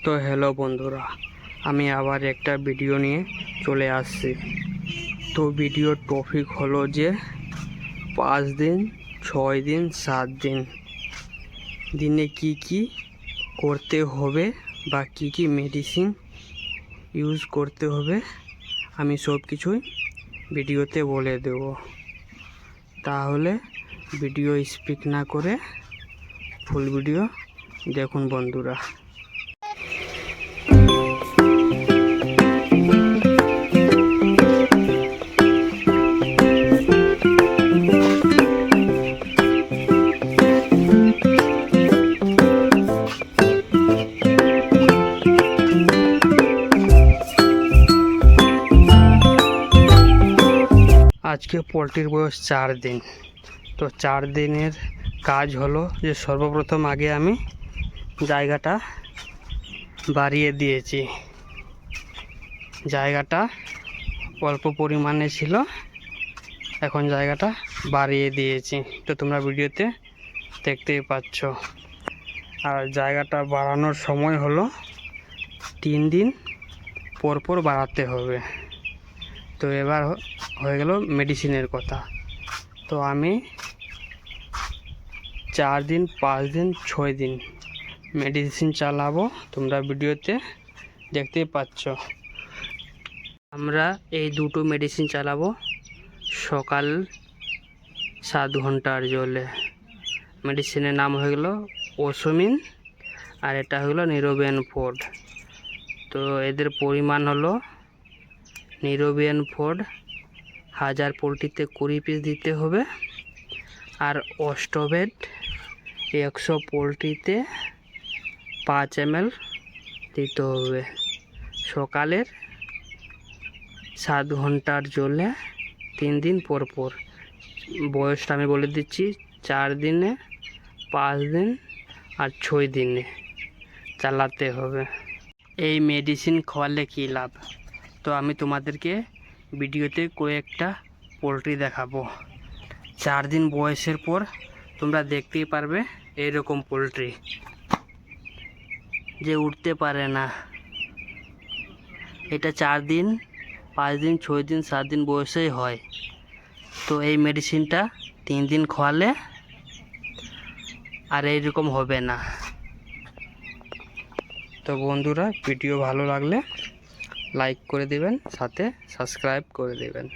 তো হ্যালো বন্ধুরা, আমি আবার একটা ভিডিও নিয়ে চলে আসছি। তো ভিডিওর টপিক হলো যে 5 দিন, 6 দিন, 7 দিন দিনে কি কি করতে হবে বা কি কি মেডিসিন ইউজ করতে হবে আমি সব কিছুই ভিডিওতে বলে দেব। তাহলে ভিডিও স্কিপ না করে ফুল ভিডিও দেখুন বন্ধুরা। আজকে পোলট্রির বয়স 4 দিন। তো 4 দিনের কাজ হলো যে সর্বপ্রথম আগে আমি জায়গাটা বাড়িয়ে দিয়েছি। জায়গাটা অল্প পরিমাণে ছিল, এখন জায়গাটা বাড়িয়ে দিয়েছি। তো তোমরা ভিডিওতে দেখতেই পাচ্ছ। আর জায়গাটা বাড়ানোর সময় হলো 3 দিন পর পর বাড়াতে হবে। তো এবার হয়ে গেল মেডিসিনের কথা। তো আমি 4 দিন, 5 দিন, 6 দিন মেডিসিন চালাবো, তোমরা ভিডিওতে দেখতেই পাচ্ছ। আমরা এই দুটো মেডিসিন চালাবো সকাল 7 ঘন্টার জলে। মেডিসিনের নাম হয়ে গেল ওসমিন আর এটা হলো নিরোবিয়ান ফোর্ড। তো এদের পরিমাণ হলো নিরোবিয়ান ফোর্ড 1000 পোলট্রিতে 20 পিস দিতে হবে, আর অস্টোভেট 100 পোলট্রিতে 5 ml দিতে হবে সকালের 7 ঘন্টার জলে 3 দিন পর পর। বয়সটা আমি বলে দিচ্ছি, 4 দিনে, 5 দিন আর 6 দিনে চালাতে হবে। এই মেডিসিন খাওয়ালে কী লাভ, তো আমি তোমাদেরকে ভিডিওতে কয়েকটা পোলট্রি দেখাবো। 4 দিন বয়সের পর তোমরা দেখতেই পারবে এইরকম পোলট্রি যে উঠতে পারে না। এটা 4 দিন, 5 দিন, 6 দিন, 7 দিন বয়সেই হয়। তো এই মেডিসিনটা 3 দিন খাওয়ালে আর এইরকম হবে না। তো বন্ধুরা, ভিডিও ভালো লাগলে লাইক করে দেবেন, সাথে সাবস্ক্রাইব করে দেবেন।